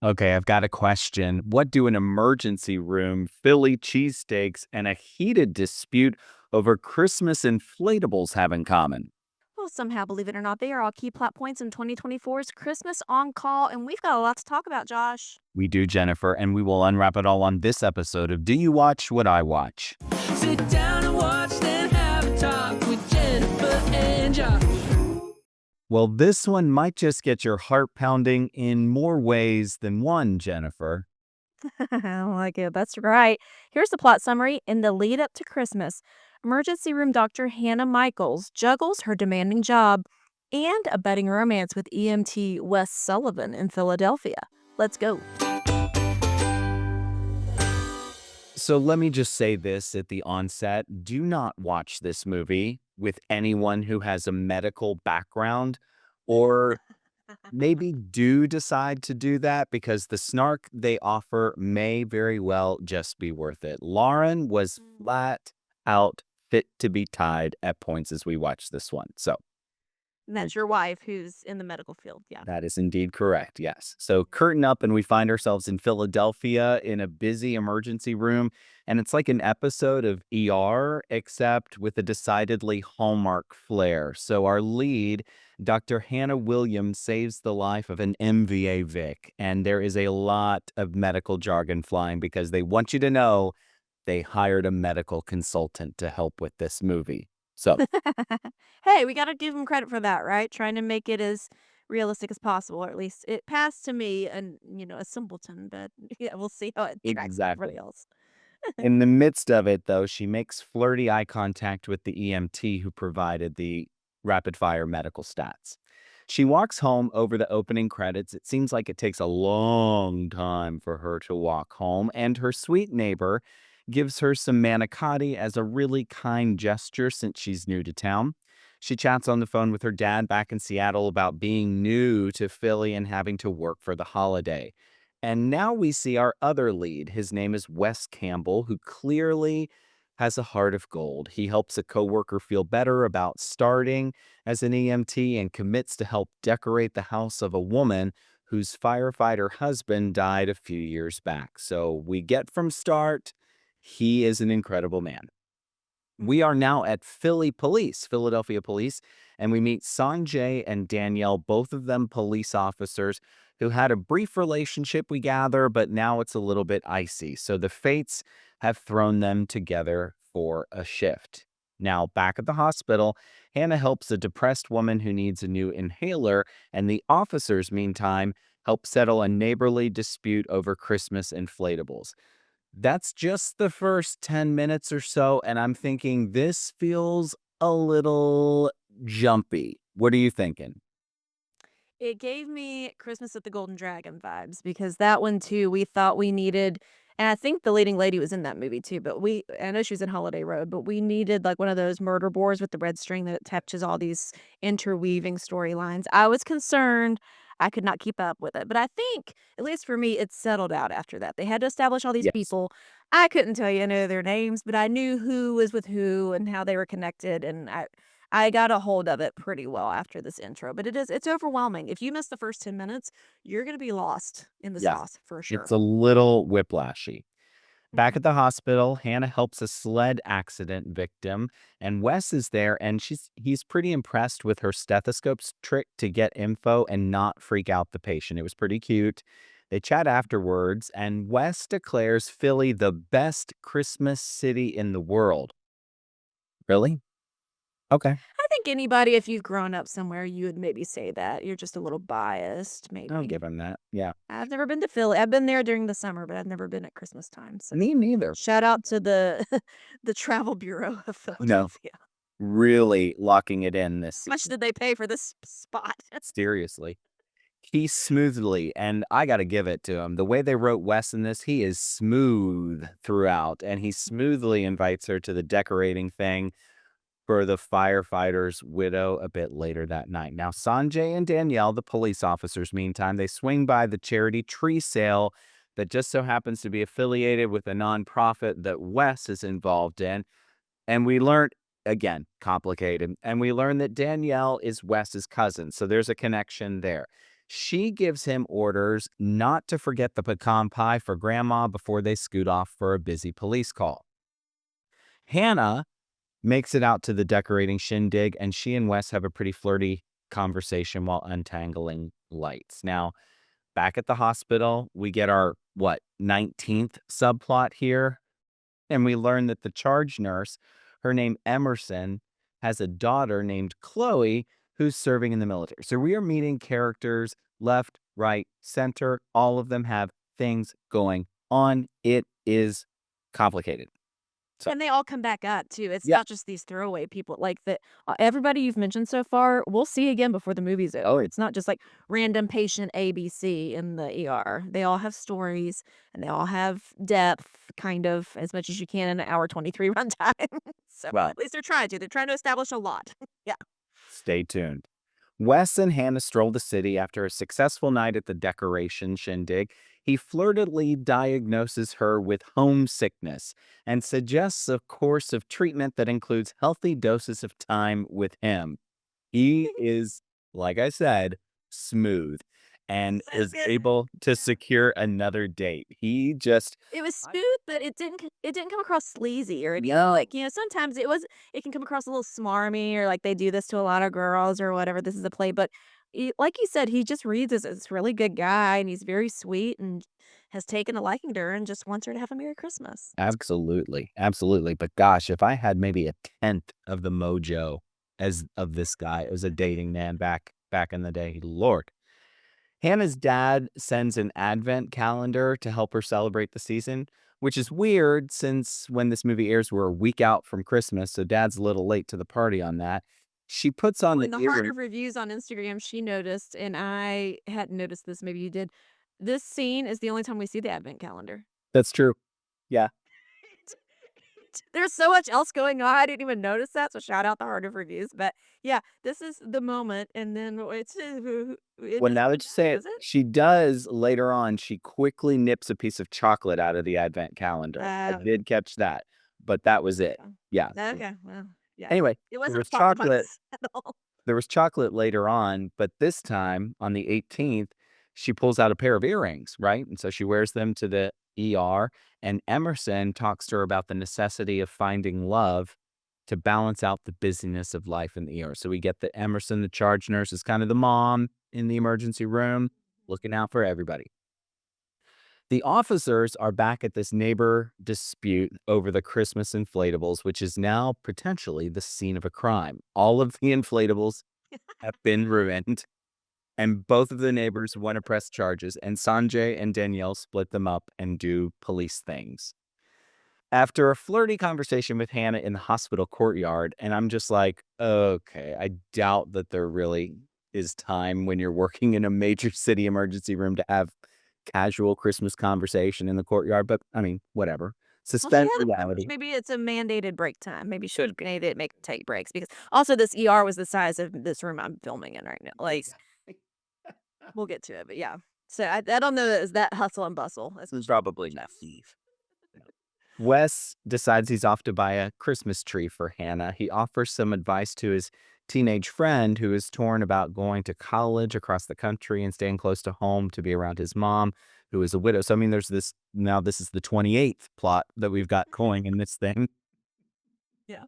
Okay, I've got a question. What do an emergency room, Philly cheesesteaks, and a heated dispute over Christmas inflatables have in common? Well, somehow, believe it or not, they are all key plot points in 2024's Christmas on Call, and we've got a lot to talk about, Josh. We do, Jennifer, and we will unwrap it all on this episode of Do You Watch What I Watch? Sit down and watch, then have a talk with Jennifer and Josh. Well, this one might just get your heart pounding in more ways than one, Jennifer. I like it. That's right. Here's the plot summary. In the lead up to Christmas, emergency room doctor Hannah Michaels juggles her demanding job and a budding romance with EMT Wes Sullivan in Philadelphia. Let's go. So let me just say this at the onset. Do not watch this movie with anyone who has a medical background, or maybe do decide to do that because the snark they offer may very well just be worth it. Lauren was flat out fit to be tied at points as we watched this one. So That's your wife who's in the medical field. Yeah. that is indeed correct. Yes. So curtain up, and we find ourselves in Philadelphia in a busy emergency room. And it's like an episode of ER, except with a decidedly Hallmark flair. So our lead, Dr. Hannah Williams, saves the life of an MVA Vic. And there is a lot of medical jargon flying because they want you to know they hired a medical consultant to help with this movie. So Hey, we gotta give him credit for that, right? Trying to make it as realistic as possible, or at least it passed to me and, a simpleton, but yeah, we'll see how it tracks with exactly. everybody else. In the midst of it, though, she makes flirty eye contact with the EMT who provided the rapid fire medical stats. She walks home over the opening credits. It seems like it takes a long time for her to walk home, and her sweet neighbor gives her some manicotti as a really kind gesture since she's new to town. She chats on the phone with her dad back in Seattle about being new to Philly and having to work for the holiday. And now we see our other lead. His name is Wes Campbell, who clearly has a heart of gold. He helps a coworker feel better about starting as an EMT and commits to help decorate the house of a woman whose firefighter husband died a few years back. So we get from start, he is an incredible man. We are now at Philadelphia Police, and we meet Sanjay and Danielle, both of them police officers who had a brief relationship, we gather, but now it's a little bit icy. So the fates have thrown them together for a shift. Now, back at the hospital, Hannah helps a depressed woman who needs a new inhaler, and the officers, meantime, help settle a neighborly dispute over Christmas inflatables. That's just the first 10 minutes or so, and I'm thinking this feels a little jumpy. What are you thinking? It gave me Christmas at the Golden Dragon vibes because that one too, we thought we needed, and I think the leading lady was in that movie too, but I know she was in Holiday Road, but we needed like one of those murder boards with the red string that attaches all these interweaving storylines. I was concerned I could not keep up with it, but I think, at least for me, it settled out after that. They had to establish all these Yes. people. I couldn't tell you any of their names, but I knew who was with who and how they were connected, and I got a hold of it pretty well after this intro, but it's overwhelming. If you miss the first 10 minutes, you're gonna be lost in the Yes. sauce for It's sure. a little whiplashy. Back Mhm. at the hospital, Hannah helps a sled accident victim, and Wes is there, and he's pretty impressed with her stethoscope's trick to get info and not freak out the patient. It was pretty cute. They chat afterwards, and Wes declares Philly the best Christmas city in the world. Really? Okay. I think anybody, if you've grown up somewhere, you would maybe say that. You're just a little biased, I'll maybe. give him that. Yeah. I've never been to Philly. I've been there during the summer, but I've never been at Christmas time, so Me neither. shout out to the the travel bureau of No, Philadelphia. really locking it in this How much season. did they pay for this spot? Seriously. He smoothly, and I gotta give it to him. The way they wrote Wes in this, he is smooth throughout, and he smoothly invites her to the decorating thing for the firefighter's widow a bit later that night. Now, Sanjay and Danielle, the police officers, meantime, they swing by the charity tree sale that just so happens to be affiliated with a nonprofit that Wes is involved in. And we learned Again, complicated. And we learn that Danielle is Wes's cousin, so there's a connection there. She gives him orders not to forget the pecan pie for grandma before they scoot off for a busy police call. Hannah makes it out to the decorating shindig, and she and Wes have a pretty flirty conversation while untangling lights. Now, back at the hospital, we get our, 19th subplot here. And we learn that the charge nurse, her name Emerson, has a daughter named Chloe who's serving in the military. So we are meeting characters left, right, center. All of them have things going on. It is complicated. So, And they all come back up too. It's yeah. not just these throwaway people. Like everybody you've mentioned so far, we'll see again before the movie's Oh, over. It's not just like random patient ABC in the ER. They all have stories and they all have depth, kind of as much as you can in an hour 23 runtime. So well, at least they're trying to. They're trying to establish a lot. Yeah. stay tuned. Wes and Hannah stroll the city after a successful night at the decoration shindig. He flirtily diagnoses her with homesickness and suggests a course of treatment that includes healthy doses of time with him. He is, like I said, smooth and So is good. able to secure another date. He just, It was smooth, but it didn't come across sleazy or anything. no, Like, sometimes it can come across a little smarmy or like they do this to a lot of girls or whatever. This is a play, but like you said, he just reads as this really good guy and he's very sweet and has taken a liking to her and just wants her to have a Merry Christmas. absolutely, absolutely. But gosh, if I had maybe a tenth of the mojo as of this guy as a dating man back in the day, Lord. Hannah's dad sends an advent calendar to help her celebrate the season, which is weird since when this movie airs, we're a week out from Christmas, so dad's a little late to the party on that. She puts on Well, the in the heart earring. of reviews on Instagram, she noticed, and I hadn't noticed this. Maybe you did. This scene is the only time we see the advent calendar. That's true. Yeah. There's so much else going on, I didn't even notice that, so shout out the Heart of Reviews, but yeah, this is the moment, and then it's it Well, doesn't now that you say it, does it? she does later on, she quickly nips a piece of chocolate out of the advent calendar. I Oh, did catch that, but that was it. okay. Yeah. Okay, well, yeah. Anyway, It there wasn't was a plot chocolate device at all. There was chocolate later on, but this time on the 18th, she pulls out a pair of earrings, right? And so she wears them to the ER, and Emerson talks to her about the necessity of finding love to balance out the busyness of life in the ER. So we get that Emerson, the charge nurse, is kind of the mom in the emergency room, looking out for everybody. The officers are back at this neighbor dispute over the Christmas inflatables, which is now potentially the scene of a crime. All of the inflatables have been ruined, and both of the neighbors want to press charges, and Sanjay and Danielle split them up and do police things. After a flirty conversation with Hannah in the hospital courtyard, and I'm just like, okay, I doubt that there really is time when you're working in a major city emergency room to have casual Christmas conversation in the courtyard, but I mean, whatever. Well, she Suspend had a point. reality. Maybe it's a mandated break time. Maybe she should made it make take breaks because also this ER was the size of this room I'm filming in right now. Like, we'll get to it, but yeah. So I don't know that it's that hustle and bustle. That's Probably not. Wes decides he's off to buy a Christmas tree for Hannah. He offers some advice to his teenage friend who is torn about going to college across the country and staying close to home to be around his mom, who is a widow. So, I mean, there's this now, this is the 28th plot that we've got going in this thing. yeah.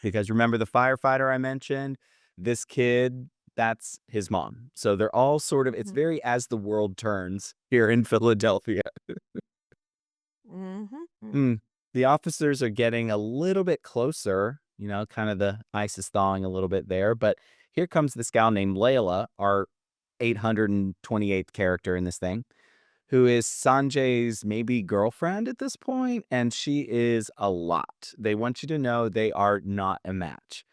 Because remember the firefighter I mentioned? This kid, that's his mom. So they're all sort of, it's Mhm. very as the world turns here in Philadelphia. Mhm. Mm. Mm. The officers are getting a little bit closer, kind of the ice is thawing a little bit there. But here comes this gal named Layla, our 828th character in this thing, who is Sanjay's maybe girlfriend at this point, and she is a lot. They want you to know they are not a match.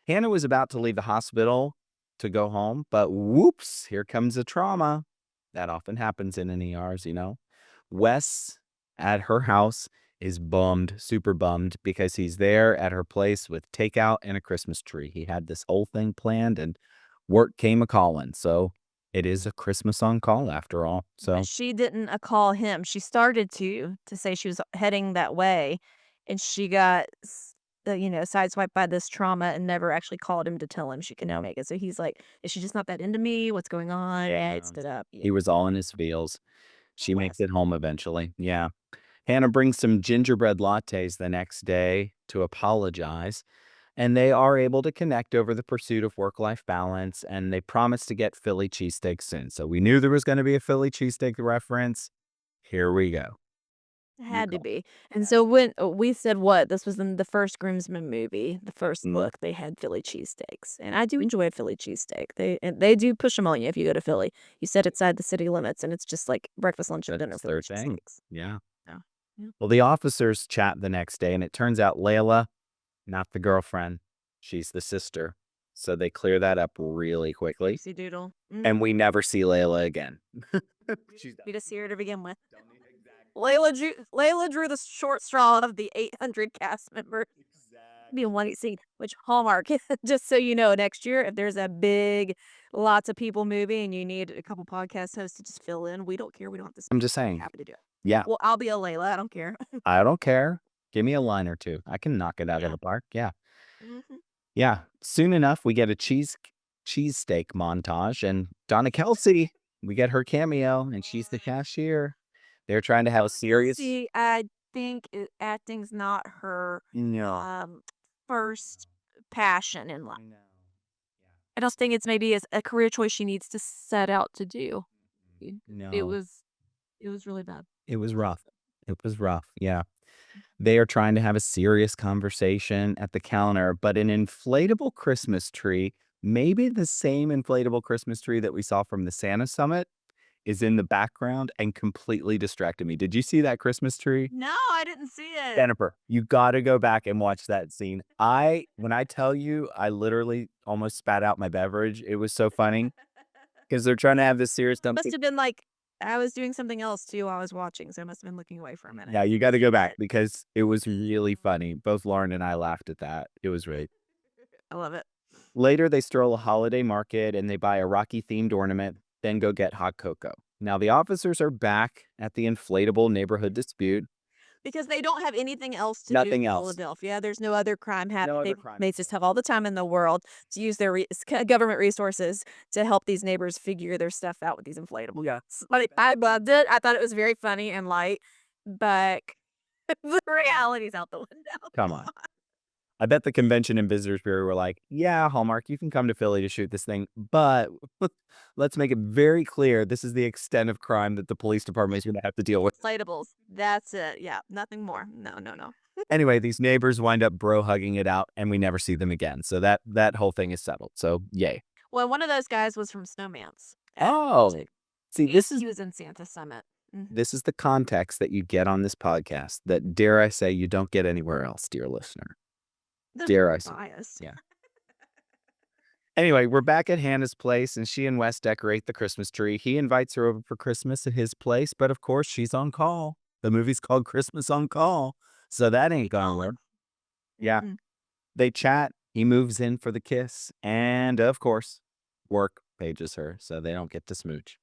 Hannah was about to leave the hospital to go home, but whoops, here comes a trauma. That often happens in NERs. Wes at her house is bummed, super bummed, because he's there at her place with takeout and a Christmas tree. He had this whole thing planned and work came a calling. So it is a Christmas on call after all. But So she didn't call him. She started to say she was heading that way, and she got sideswiped by this trauma and never actually called him to tell him she could now make it. So he's like, "Is she just not that into me? What's going on?" And it stood up. Yeah. He was all in his feels. She makes West. it home eventually. Yeah. Hannah brings some gingerbread lattes the next day to apologize, and they are able to connect over the pursuit of work-life balance, and they promise to get Philly cheesesteaks soon. So we knew there was going to be a Philly cheesesteak reference. Here we go. It You had to call be. And so when we said what this was in the first Groomsmen movie, the first look, they had Philly cheesesteaks, and I do enjoy a Philly cheesesteak. They do push them on you if you go to Philly. You sit outside the city limits, and it's just like breakfast, lunch, and dinner That's Philly their thing. cheesesteaks. Yeah. So, yeah. Well, the officers chat the next day, and it turns out Layla, not the girlfriend, she's the sister. So they clear that up really quickly, Oopsie doodle. and we never see Layla again. She's done. We just see her to begin with. Don't need exact. Layla drew the short straw of the 800 cast members. Be Exactly. one scene, which Hallmark, just so you know, next year, if there's a big, lots of people movie and you need a couple podcast hosts to just fill in, we don't care. We don't have to. I'm just We're saying. happy to do it. Yeah, Well, I'll be a Layla. I don't care. I don't care. Give me a line or two. I can knock it out of Yeah. the park. Yeah. Mhm. Yeah. Soon enough, we get a cheesesteak montage, and Donna Kelsey, we get her cameo, and she's the cashier. They're trying to have a serious. See, I think acting's not her No. first passion in life. I know. I don't think it's maybe a career choice she needs to set out to do. Yeah. It No. was really bad. It was rough. It was rough. Yeah. They are trying to have a serious conversation at the counter, but an inflatable Christmas tree, maybe the same inflatable Christmas tree that we saw from the Santa Summit, is in the background and completely distracted me. Did you see that Christmas tree? No, I didn't see it. Jennifer, you got to go back and watch that scene. When I tell you, I literally almost spat out my beverage. It was so funny because they're trying to have this serious dump. Must have been like I was doing something else too while I was watching, so I must have been looking away for a minute. Yeah, you got to go back because it was really funny. Both Lauren and I laughed at that. It was great. I love it. Later, they stroll a holiday market and they buy a Rocky-themed ornament, then go get hot cocoa. Now, the officers are back at the inflatable neighborhood dispute. Because they don't have anything else to do Nothing in else. Philadelphia. There's no other crime No happening. other crime. They just have all the time in the world to use their government resources to help these neighbors figure their stuff out with these inflatables. Yeah. I loved it. I thought it was very funny and light, but the reality's out the window. Come on. I bet the Convention and Visitors Bureau were like, yeah, Hallmark, you can come to Philly to shoot this thing, but let's make it very clear this is the extent of crime that the police department is going to have to deal with. Inflatables. That's it. Yeah, nothing more. No. Anyway, these neighbors wind up bro hugging it out, and we never see them again. So that whole thing is settled. So yay. Well, one of those guys was from Snowman's. Oh, see, He was in Santa Summit. Mhm. this is the context that you get on this podcast that, dare I say, you don't get anywhere else, dear listener. Dare I say. Biased. Yeah. Anyway, we're back at Hannah's place, and she and Wes decorate the Christmas tree. He invites her over for Christmas at his place, but of course, she's on call. The movie's called Christmas on Call, so that ain't gonna work. Yeah. Mm-mm. They chat. He moves in for the kiss, and of course, work pages her, so they don't get to smooch.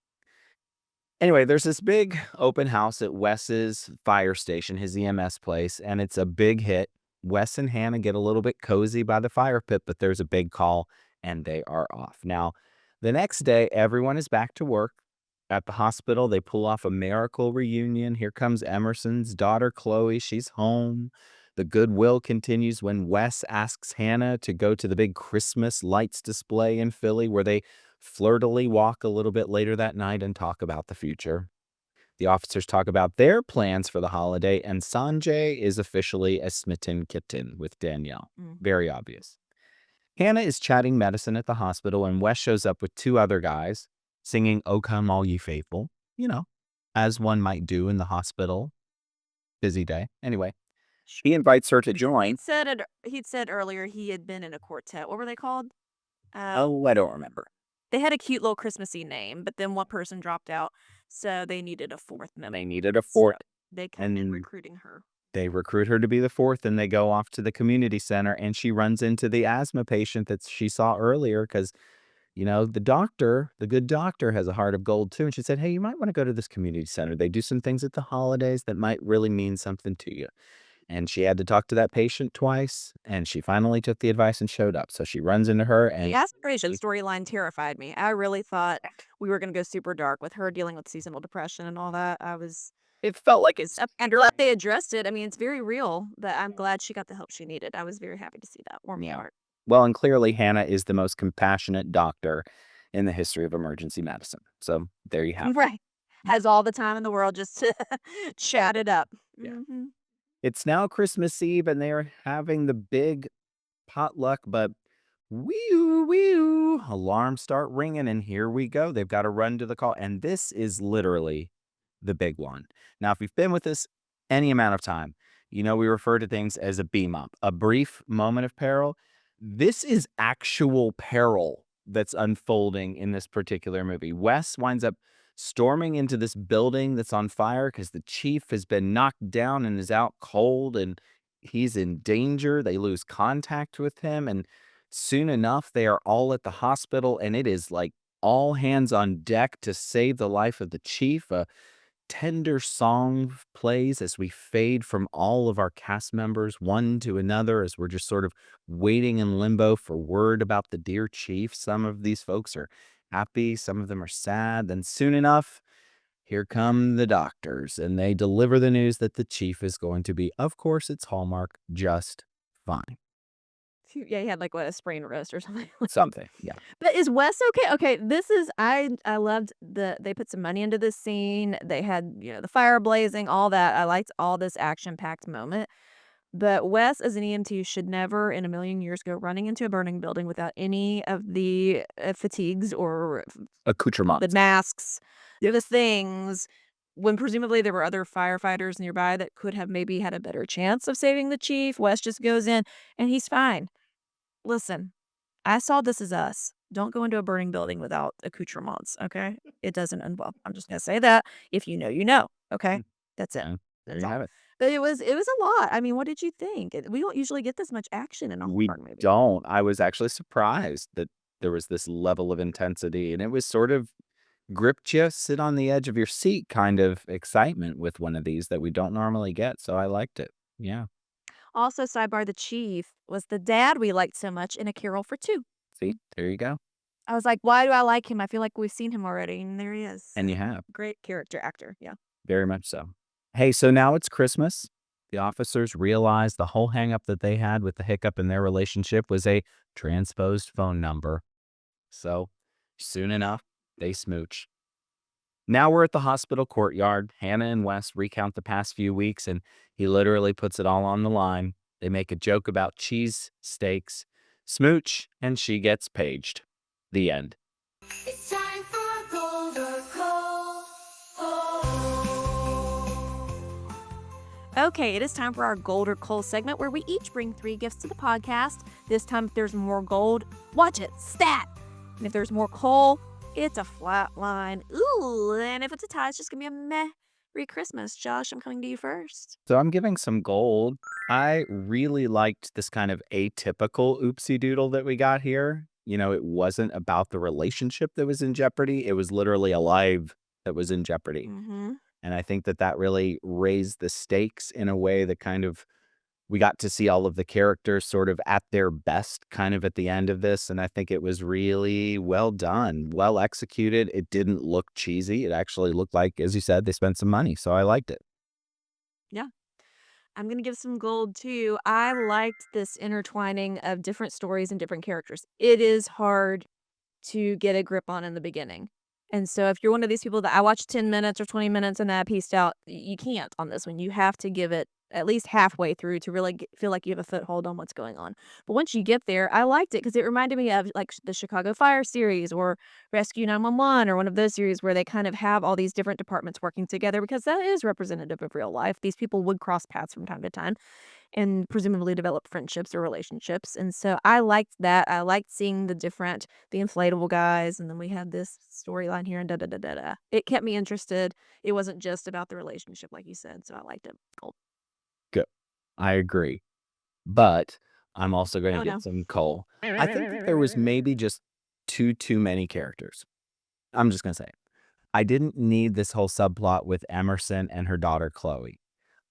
Anyway, there's this big open house at Wes's fire station, his EMS place, and it's a big hit. Wes and Hannah get a little bit cozy by the fire pit, but there's a big call, and they are off. Now, the next day, everyone is back to work. At the hospital, they pull off a miracle reunion. Here comes Emerson's daughter, Chloe. She's home. The goodwill continues when Wes asks Hannah to go to the big Christmas lights display in Philly, where they flirtily walk a little bit later that night and talk about the future. The officers talk about their plans for the holiday, and Sanjay is officially a smitten kitten with Danielle. Mm. Very obvious. Hannah is chatting medicine at the hospital, and Wes shows up with two other guys singing "O Come All Ye Faithful," as one might do in the hospital. Busy day. Anyway, he invites her to join. He'd said earlier he had been in a quartet. What were they called? Oh, I don't remember. They had a cute little Christmassy name, but then one person dropped out, so they needed a fourth member. They needed a fourth. So they come in And recruiting her. they recruit her to be the fourth, and they go off to the community center, and she runs into the asthma patient that she saw earlier because, the good doctor has a heart of gold too. And she said, hey, you might want to go to this community center. They do some things at the holidays that might really mean something to you. and she had to talk to that patient twice, and she finally took the advice and showed up. So she runs into her The and aspiration storyline terrified me. I really thought we were gonna go super dark with her dealing with seasonal depression and all that. I was it felt like it's and glad they addressed it. I mean, it's very real, but I'm glad she got the help she needed. I was very happy to see that. Warmed my yeah. heart. Well, and clearly Hannah is the most compassionate doctor in the history of emergency medicine. So there you have it. Right. Has all the time in the world just to chat it up. Yeah. Mhm. It's now Christmas Eve and they're having the big potluck, but wee alarms start ringing, and here we go. They've got to run to the call. And this is literally the big one. Now, if you've been with us any amount of time, you know we refer to things as a beam up, a brief moment of peril. This is actual peril that's unfolding in this particular movie. Wes winds up storming into this building that's on fire because the chief has been knocked down and is out cold, and he's in danger. They lose contact with him, and soon enough, they are all at the hospital, and it is like all hands on deck to save the life of the chief. A tender song plays as we fade from all of our cast members one to another as we're just sort of waiting in limbo for word about the dear chief. Some of these folks are happy, some of them are sad. Then soon enough, here come the doctors, and they deliver the news that the chief is going to be, of course, it's Hallmark, just fine. Yeah, he had like what, a sprained wrist or something. Something, yeah. But is Wes okay? Okay, this is I loved they put some money into this scene. They had, the fire blazing, all that. I liked all this action-packed moment. But Wes as an EMT should never in a million years go running into a burning building without any of the fatigues or the Accoutrements. masks, the things, when presumably there were other firefighters nearby that could have maybe had a better chance of saving the chief. Wes just goes in and he's fine. Listen, I saw This Is Us. Don't go into a burning building without accoutrements, okay? It doesn't end well. I'm just gonna say that. If you know, you know, okay? That's it. Yeah, there That's you all. have it. But it was a lot. I mean, what did you think? We don't usually get this much action in a We Hallmark movie. don't. I was actually surprised that there was this level of intensity, and it was sort of gripped you, sit on the edge of your seat kind of excitement with one of these that we don't normally get. So I liked it. Yeah. Also, sidebar, the chief was the dad we liked so much in A Carol for Two. See, there you go. I was like, why do I like him? I feel like we've seen him already, and there he is. And you have. Great character actor. Yeah. Very much so. Hey, so now it's Christmas. The officers realize the whole hang up that they had with the hiccup in their relationship was a transposed phone number. So soon enough, they smooch. Now we're at the hospital courtyard. Hannah and Wes recount the past few weeks, and he literally puts it all on the line. They make a joke about cheese steaks, smooch, and she gets paged. The end. It's time for Golden Call. Okay, it is time for our gold or coal segment where we each bring 3 gifts to the podcast. This time, if there's more gold, watch it, stat. And if there's more coal, it's a flat line. Ooh, and if it's a tie, it's just gonna be a meh. Merry Christmas. Josh, I'm coming to you first. So I'm giving some gold. I really liked this kind of atypical oopsie doodle that we got here. It wasn't about the relationship that was in jeopardy. It was literally a life that was in jeopardy. Mm-hmm. And I think that that really raised the stakes in a way that kind of we got to see all of the characters sort of at their best kind of at the end of this. And I think it was really well done, well executed. It didn't look cheesy. It actually looked like, as you said, they spent some money. So I liked it. Yeah. I'm gonna give some gold too. I liked this intertwining of different stories and different characters. It is hard to get a grip on in the beginning. And so if you're one of these people that I watched 10 minutes or 20 minutes and then I pieced out, you can't on this one. You have to give it at least halfway through to really feel like you have a foothold on what's going on. But once you get there, I liked it because it reminded me of like the Chicago Fire series or Rescue 911 or one of those series where they kind of have all these different departments working together because that is representative of real life. These people would cross paths from time to time and presumably develop friendships or relationships. And so I liked that. I liked seeing the inflatable guys, and then we had this storyline here and da da da da da. It kept me interested. It wasn't just about the relationship, like you said. So I liked it. Cool. Good. I agree. But I'm also going Oh to no. get some coal. I think that there was maybe just too many characters. I'm just going to say it. I didn't need this whole subplot with Emerson and her daughter Chloe.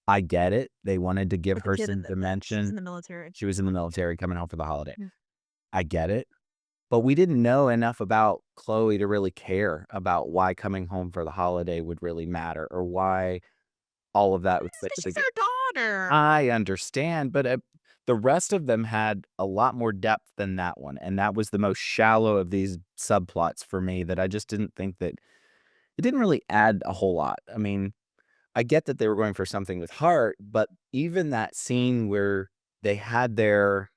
I get it. They wanted to give With the her kid some that she's in dimension. the military. She was in the military coming home for the holiday. Yeah. I get it. But we didn't know enough about Chloe to really care about why coming home for the holiday would really matter or why all of that was such a She's big. our daughter. I understand, but the rest of them had a lot more depth than that one, and that was the most shallow of these subplots for me that I just didn't think that it didn't really add a whole lot. I mean, I get that they were going for something with heart, but even that scene where they had their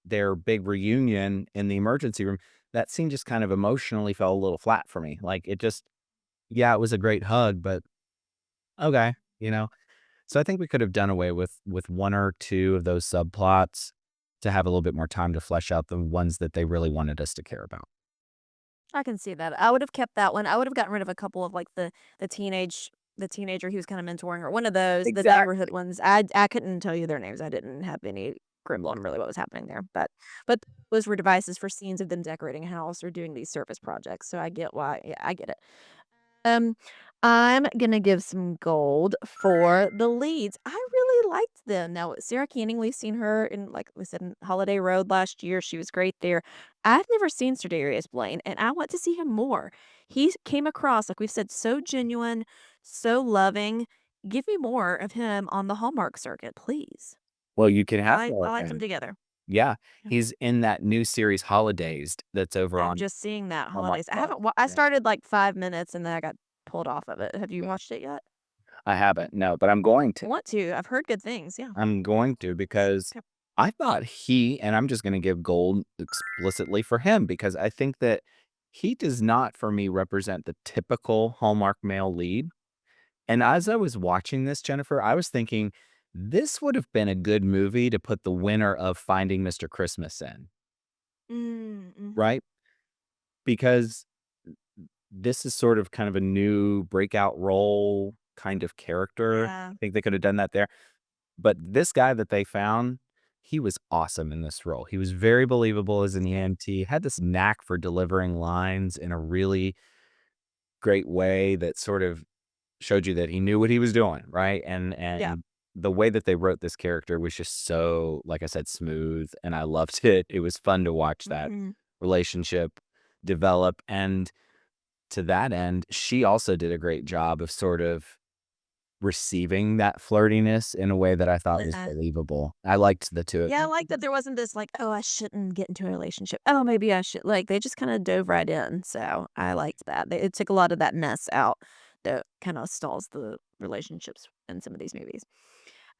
big reunion in the emergency room, that scene just kind of emotionally fell a little flat for me. Like it just, yeah, it was a great hug, but okay, you know. So I think we could have done away with one or two of those subplots to have a little bit more time to flesh out the ones that they really wanted us to care about. I can see that. I would have kept that one. I would have gotten rid of a couple of like the teenage the teenager he was kind of mentoring or one of those, the neighborhood Exactly. ones. I couldn't tell you their names. I didn't have any grip on really what was happening there. But those were devices for scenes of them decorating a house or doing these service projects. So I get why. Yeah, I get it. Um, I'm gonna give some gold for the leads. I really liked them. Now, Sarah Canning, we've seen her in, like we said, in Holiday Road last year. She was great there. I've never seen Sir Darius Blaine, and I want to see him more. He came across, like we've said, so genuine, so loving. Give me more of him on the Hallmark circuit, please. Well, you can have more I of like them him. together. Yeah, Yeah. he's in that new series Holidays that's over I'm on just seeing that Hallmark holidays. I Plus. haven't. I Yeah. started like 5 minutes and then I got pulled off of it. Have you watched it yet? I haven't, no, but I'm going to. I want to. I've heard good things. Yeah. I'm going to because Okay. I thought and I'm just gonna give gold explicitly for him because I think that he does not, for me, represent the typical Hallmark male lead. And as I was watching this, Jennifer, I was thinking, this would have been a good movie to put the winner of Finding Mr. Christmas in, Mhm. right? Because this is sort of kind of a new breakout role kind of character. Yeah. I think they could have done that there. But this guy that they found, he was awesome in this role. He was very believable as an EMT, had this knack for delivering lines in a really great way that sort of showed you that he knew what he was doing, right? And Yeah. the way that they wrote this character was just so, like I said, smooth, and I loved it. It was fun to watch that Mhm. relationship develop, and to that end, she also did a great job of sort of receiving that flirtiness in a way that I thought was Uh, believable. I liked the 2 of yeah, I them. like that there wasn't this like, "Oh, I shouldn't get into a relationship. Oh, maybe I should." Like, they just kinda dove right in, so I liked that. It took a lot of that mess out that kinda stalls the relationships in some of these movies.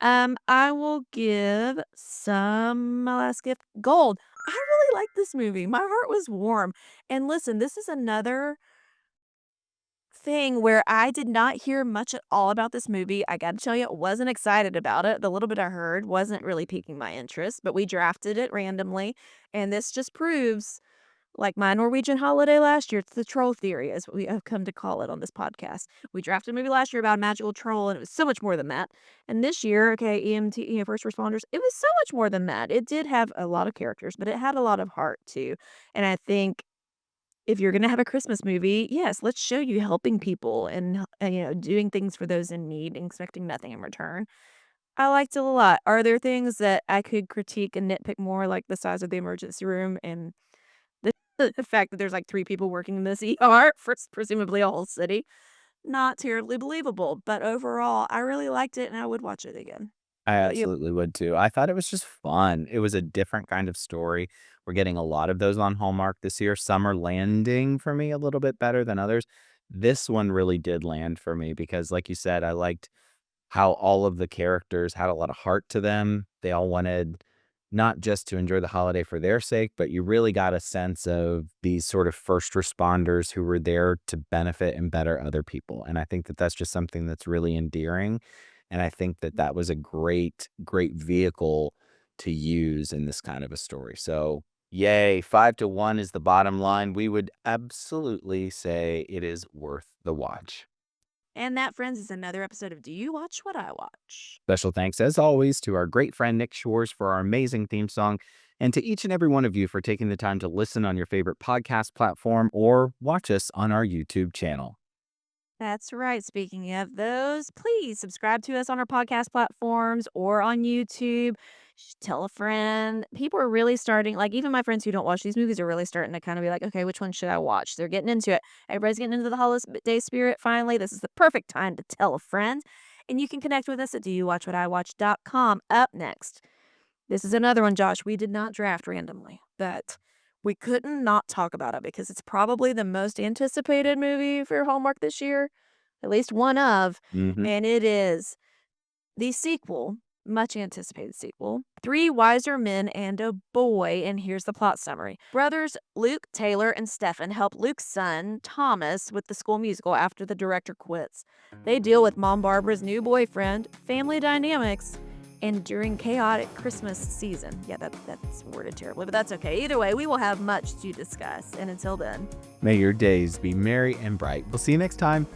I will give my last gift, gold. I really like this movie. My heart was warm. And listen, this is another thing where I did not hear much at all about this movie. I gotta tell you, wasn't excited about it. The little bit I heard wasn't really piquing my interest, but we drafted it randomly. And this just proves, like my Norwegian holiday last year, it's the troll theory, is what we have come to call it on this podcast. We drafted a movie last year about a magical troll, and it was so much more than that. And this year, okay, EMT, first responders, it was so much more than that. It did have a lot of characters, but it had a lot of heart too. And I think if you're gonna have a Christmas movie, yes, let's show you helping people and doing things for those in need and expecting nothing in return. I liked it a lot. Are there things that I could critique and nitpick more, like the size of the emergency room and the the fact that there's, like, 3 people working in this ER for presumably a whole city? Not terribly believable, but overall, I really liked it and I would watch it again. I How about you? absolutely would too. I thought it was just fun. It was a different kind of story. We're getting a lot of those on Hallmark this year. Some are landing for me a little bit better than others. This one really did land for me because, like you said, I liked how all of the characters had a lot of heart to them. They all wanted not just to enjoy the holiday for their sake, but you really got a sense of these sort of first responders who were there to benefit and better other people. And I think that that's just something that's really endearing. And I think that that was a great, great vehicle to use in this kind of a story. So, yay, 5-1 is the bottom line. We would absolutely say it is worth the watch. And that, friends, is another episode of Do You Watch What I Watch? Special thanks, as always, to our great friend Nick Shores for our amazing theme song, and to each and every one of you for taking the time to listen on your favorite podcast platform or watch us on our YouTube channel. That's right. Speaking of those, please subscribe to us on our podcast platforms or on YouTube. Tell a friend. People are really starting, like, even my friends who don't watch these movies are really starting to kind of be like, okay, which one should I watch? They're getting into it. Everybody's getting into the holiday spirit finally. This is the perfect time to tell a friend. And you can connect with us at doyouwatchwhatiwatch.com. Up next, this is another one, Josh. We did not draft randomly, but we couldn't not talk about it because it's probably the most anticipated movie for Hallmark this year, at least one of, Hmm. and it is the sequel, much anticipated sequel, Three Wiser Men and a Boy. And here's the plot summary. Brothers Luke, Taylor, and Stefan help Luke's son, Thomas, with the school musical after the director quits. They deal with Mom Barbara's new boyfriend, family dynamics, and during chaotic Christmas season. Yeah, that's worded terribly, but that's okay. Either way, we will have much to discuss. And until then, May your days be merry and bright. We'll see you next time.